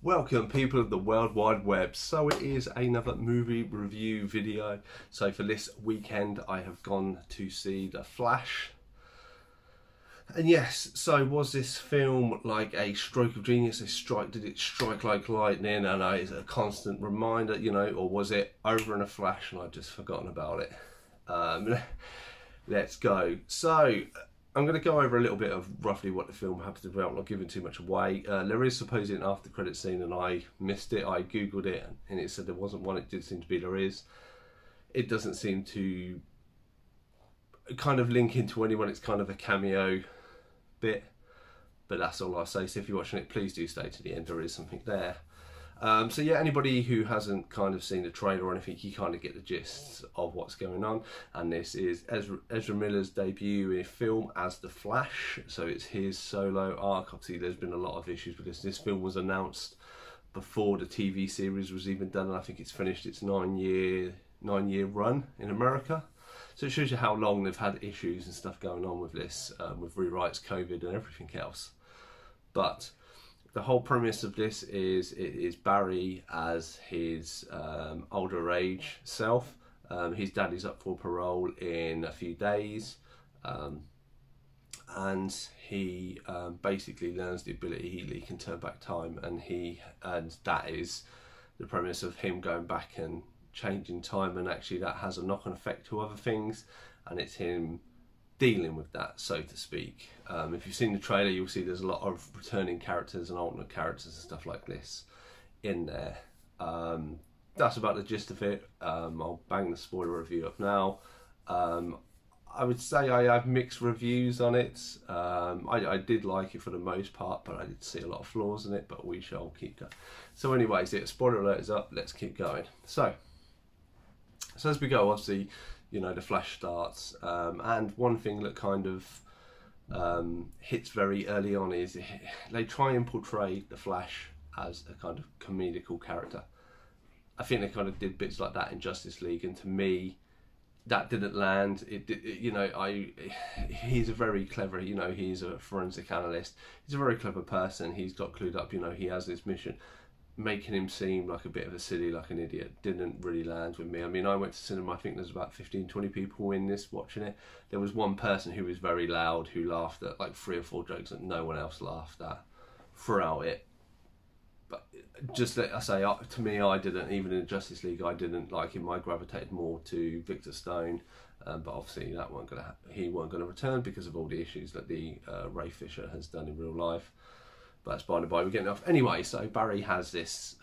Welcome people of the World Wide Web. So it is another movie review video. So for this weekend I have gone to see The Flash. And yes, so was this film like a stroke of genius? Did it strike like lightning and it's a constant reminder, you know, or was it over in a flash and I'd just forgotten about it? Let's go. So I'm going to go over a little bit of roughly what the film happens about, not giving too much away. There is supposedly an after credit scene and I missed it. I googled it and it said there wasn't one. It did seem to be there is. It doesn't seem to kind of link into anyone. It's kind of a cameo bit, but that's all I'll say. So if you're watching it, please do stay to the end. There is something there. So yeah, anybody who hasn't kind of seen the trailer or anything, you kind of get the gist of what's going on. And this is Ezra Miller's debut in film as the Flash. So it's his solo arc. Obviously, there's been a lot of issues with this. This film was announced before the TV series was even done, and I think it's finished its nine-year run in America. So it shows you how long they've had issues and stuff going on with this, with rewrites, COVID, and everything else. But the whole premise of this is it is Barry as his older age self. His dad is up for parole in a few days, and he basically learns the ability he can turn back time, and that is the premise of him going back and changing time, and actually that has a knock-on effect to other things, and it's him dealing with that, so to speak. If you've seen the trailer, you'll see there's a lot of returning characters and alternate characters and stuff like this in there. That's about the gist of it. I'll bang the spoiler review up now. I would say I have mixed reviews on it. I did like it for the most part, but I did see a lot of flaws in it, but we shall keep going. So anyways, spoiler alert is up, let's keep going. So as we go, obviously, you know, the Flash starts, and one thing that kind of hits very early on is they try and portray the Flash as a kind of comedical character. I think they kind of did bits like that in Justice League, and to me, that didn't land. You know, he's a very clever, you know, he's a forensic analyst. He's a very clever person. He's got clued up, you know, he has this mission. Making him seem like a bit of a silly, like an idiot, didn't really land with me. I mean, I went to cinema, I think there's about 15-20 people in this watching it. There was one person who was very loud, who laughed at like 3 or 4 jokes that no one else laughed at throughout it. But just like I say, to me, I didn't, even in Justice League, I didn't like him. I gravitated more to Victor Stone, but obviously he weren't going to return because of all the issues that the Ray Fisher has done in real life. But that's by the by, we're getting off. Anyway, so Barry has this,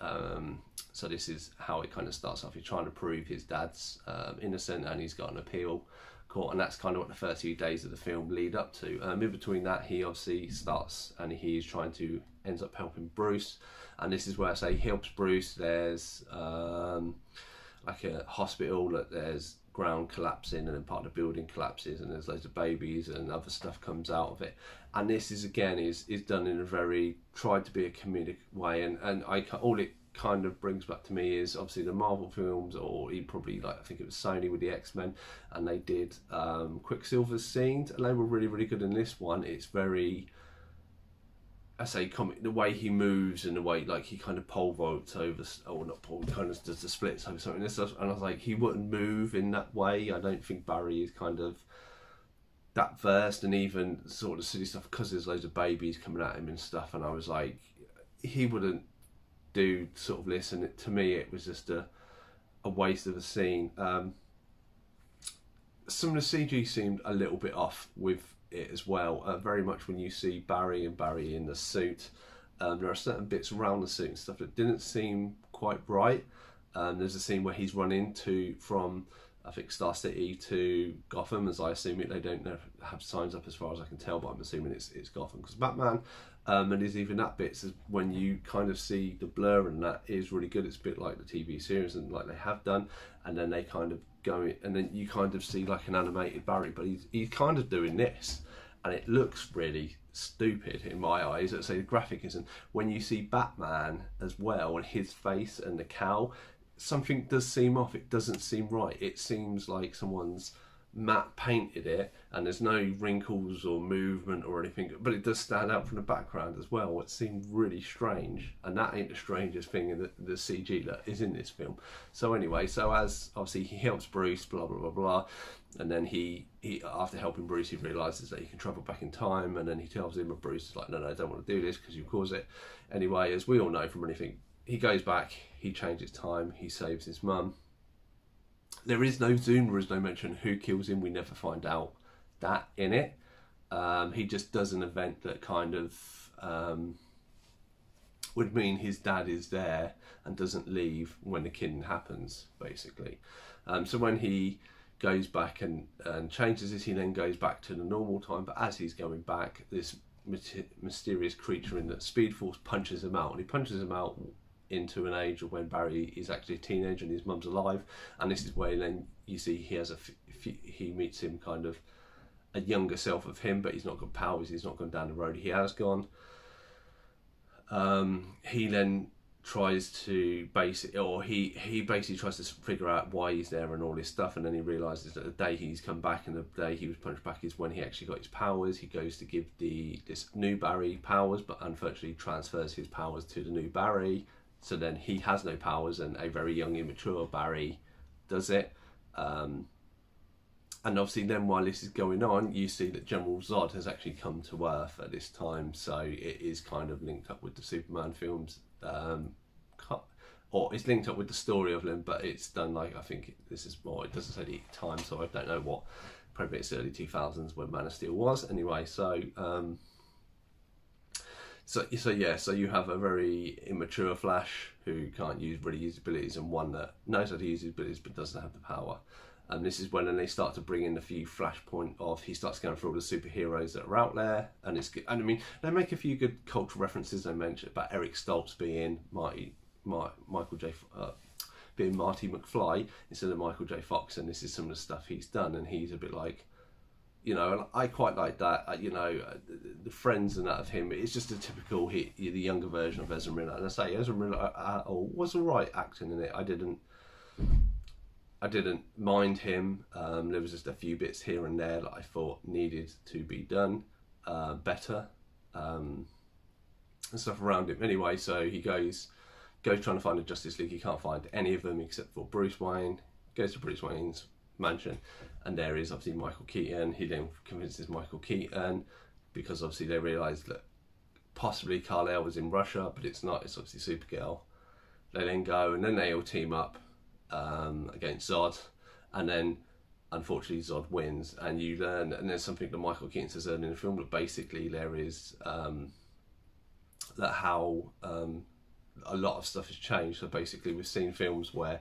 so this is how it kind of starts off. He's trying to prove his dad's innocent, and he's got an appeal court, and that's kind of what the first few days of the film lead up to. In between that, he obviously starts, and he's ends up helping Bruce, and this is where I say he helps Bruce. There's like a hospital that there's ground collapsing, and then part of the building collapses, and there's loads of babies and other stuff comes out of it. And this is again is done in a very tried to be a comedic way, and all it kind of brings back to me is obviously the Marvel films, or probably like I think it was Sony with the X-Men, and they did Quicksilver's scenes, and they were really good. In this one, it's very, I say, comic, the way he moves and the way like he kind of pole vaults over, or not pole, kind of does the splits over something. And I was like, he wouldn't move in that way. I don't think Barry is kind of that versed, and even sort of silly stuff because there's loads of babies coming at him and stuff. And I was like, he wouldn't do sort of this. And to me, it was just a waste of a scene. Some of the CG seemed a little bit off with it as well, very much when you see Barry in the suit. There are certain bits around the suit and stuff that didn't seem quite right. There's a scene where he's run from I think Star City to Gotham, as I assume it. They don't have signs up as far as I can tell, but I'm assuming it's Gotham because Batman. And there's even that bit when you kind of see the blur, and that is really good. It's a bit like the TV series and like they have done, and then they kind of go, and then you kind of see like an animated Barry, but he's kind of doing this, and it looks really stupid in my eyes. Let's say the graphic isn't. When you see Batman as well, and his face and the cowl, something does seem off. It doesn't seem right. It seems like someone's matte painted it, and there's no wrinkles or movement or anything, but it does stand out from the background as well. It seemed really strange, and that ain't the strangest thing in the CG that is in this film. So anyway, so as obviously he helps Bruce, blah blah blah blah, and then he after helping Bruce, he realizes that he can travel back in time, and then he tells him, and Bruce is like, no, I don't want to do this because you cause it. Anyway, as we all know from anything, he goes back, he changes time, he saves his mum. There is no zoom, there is no mention who kills him. We never find out that in it. He just does an event that kind of would mean his dad is there and doesn't leave when the killing happens, basically. So when he goes back and changes this, he then goes back to the normal time. But as he's going back, this mysterious creature in the Speed Force punches him out, and he punches him out into an age of when Barry is actually a teenager and his mum's alive. And this is where then you see he has he meets him kind of a younger self of him, but he's not got powers, he's not gone down the road he has gone. He then tries to he basically tries to figure out why he's there and all this stuff, and then he realizes that the day he's come back and the day he was punched back is when he actually got his powers. He goes to give this new Barry powers, but unfortunately transfers his powers to the new Barry. So then he has no powers, and a very young, immature Barry does it. And obviously then while this is going on, you see that General Zod has actually come to Earth at this time. So it is kind of linked up with the Superman films. Or it's linked up with the story of them, but it's done like, I think this is more, it doesn't say the time, so I don't know what, probably it's early 2000s when Man of Steel was. Anyway, so... So you have a very immature Flash who can't really use abilities, and one that knows how to use his abilities but doesn't have the power. And this is when then they start to bring in a few Flashpoint of, he starts going through all the superheroes that are out there, and it's good. And I mean, they make a few good cultural references. They mention about Eric Stoltz being being Marty McFly instead of Michael J. Fox, and this is some of the stuff he's done, and he's a bit like, you know, and I quite like that. You know, the friends and that of him. It's just a typical the younger version of Ezra Miller. And I say Ezra Miller was alright acting in it. I didn't mind him. There was just a few bits here and there that I thought needed to be done better, and stuff around him. Anyway, so he goes trying to find the Justice League. He can't find any of them except for Bruce Wayne. Goes to Bruce Wayne's mansion, and there is obviously Michael Keaton. He then convinces Michael Keaton, because obviously they realise that possibly Kal-El was in Russia, but it's not, it's obviously Supergirl. They then go and then they all team up against Zod, and then unfortunately Zod wins, and you learn, and there's something that Michael Keaton says earlier in the film, that basically there is that how a lot of stuff has changed. So basically we've seen films where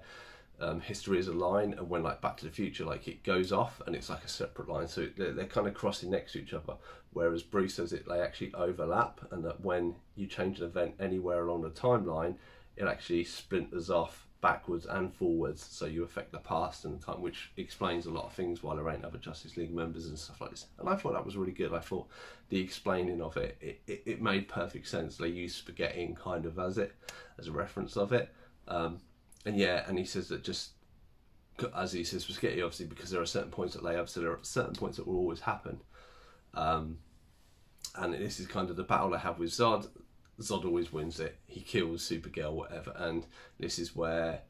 history is a line, and when like Back to the Future, like it goes off and it's like a separate line, so they're kind of crossing next to each other, whereas Bruce says they actually overlap, and that when you change an event anywhere along the timeline, it actually splinters off backwards and forwards, so you affect the past and the time, which explains a lot of things why there ain't other Justice League members and stuff like this. And I thought that was really good. I thought the explaining of it made perfect sense. They used spaghetti kind of as a reference of it. And yeah, and he says that just, as he says, spaghetti, obviously, because there are certain points that lay up, so there are certain points that will always happen. And this is kind of the battle I have with Zod. Zod always wins it. He kills Supergirl, whatever, and this is where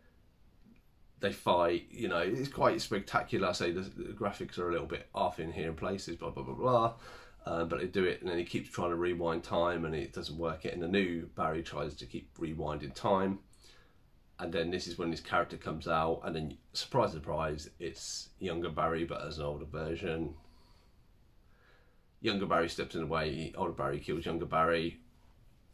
they fight. You know, it's quite spectacular. I say the graphics are a little bit off in here in places, blah, blah, blah, blah. But they do it, and then he keeps trying to rewind time, and it doesn't work. And the new Barry tries to keep rewinding time. And then this is when this character comes out, and then, surprise, surprise, it's younger Barry, but as an older version. Younger Barry steps in the way, older Barry kills younger Barry,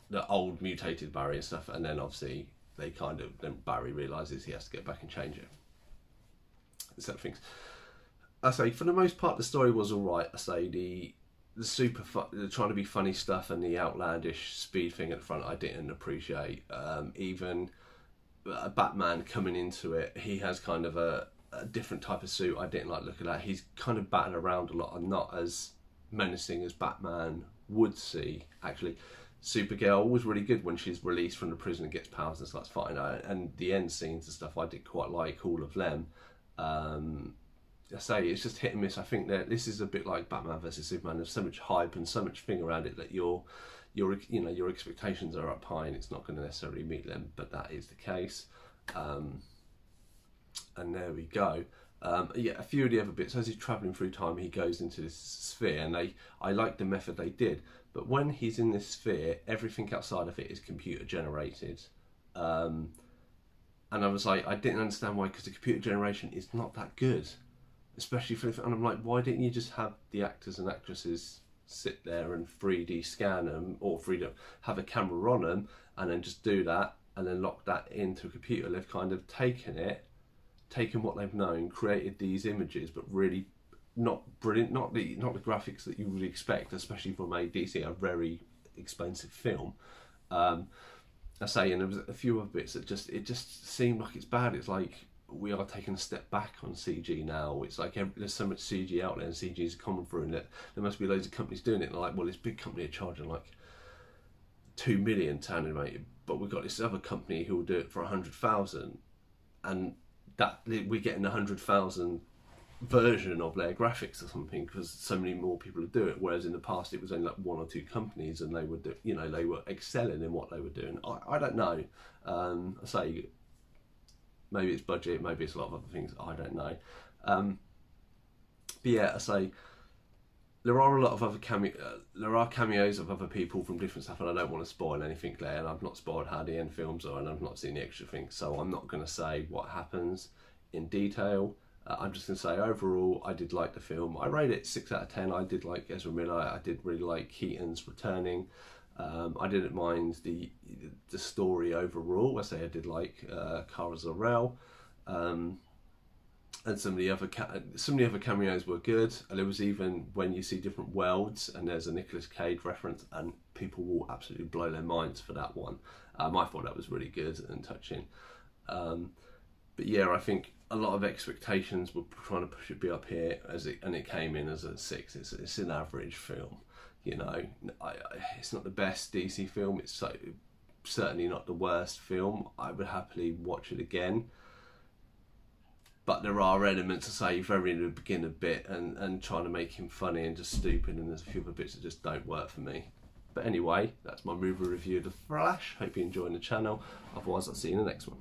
the old mutated Barry and stuff, and then obviously then Barry realises he has to get back and change it. Certain things. I say, for the most part, the story was alright. I say, the trying to be funny stuff and the outlandish speed thing at the front, I didn't appreciate. Even Batman coming into it, he has kind of a different type of suit. I didn't like looking at. He's kind of batting around a lot and not as menacing as Batman would see. Actually, Supergirl was really good when she's released from the prison and gets powers and starts fighting. And the end scenes and stuff, I did quite like all of them. I say it's just hit and miss. I think that this is a bit like Batman versus Superman. There's so much hype and so much thing around it that your expectations are up high and it's not going to necessarily meet them. But that is the case, and there we go. Yeah, a few of the other bits, as he's travelling through time, he goes into this sphere, and I like the method they did. But when he's in this sphere, everything outside of it is computer generated. And I was like, I didn't understand why, because the computer generation is not that good. Especially for, and I'm like, why didn't you just have the actors and actresses sit there and 3D scan them, or 3D, have a camera on them, and then just do that, and then lock that into a computer? They've kind of taken what they've known, created these images, but really not brilliant, not the graphics that you would expect, especially from a DC, a very expensive film. I say, and there was a few other bits that it just seemed like it's bad. It's like we are taking a step back on CG now. It's like there's so much CG out there, and CG is coming through, and that there must be loads of companies doing it. And they're like, well, this big company are charging like 2 million to animate it, but we've got this other company who will do it for 100,000, and that we're getting 100,000 version of their graphics or something, because so many more people would do it. Whereas in the past it was only like 1 or 2 companies, and they would do, they were excelling in what they were doing. I don't know. I say maybe it's budget, maybe it's a lot of other things. I don't know. But yeah, I say there are a lot of other cameos of other people from different stuff, and I don't want to spoil anything there. And I've not spoiled how the end films are, and I've not seen the extra things, so I'm not going to say what happens in detail. I'm just going to say overall, I did like the film. I rate it 6 out of 10. I did like Ezra Miller. I did really like Keaton's returning. I didn't mind the story overall. I say I did like Cara Zor-El, and some of the other cameos were good. And there was even when you see different worlds, and there's a Nicolas Cage reference, and people will absolutely blow their minds for that one. I thought that was really good and touching. But yeah, I think a lot of expectations were trying to push it up here, and it came in as a 6. It's an average film. It's not the best DC film. It's certainly not the worst film. I would happily watch it again. But there are elements, I say, very in the beginning bit, and trying to make him funny and just stupid, and there's a few other bits that just don't work for me. But anyway, that's my movie review of The Flash. Hope you're enjoying the channel. Otherwise, I'll see you in the next one.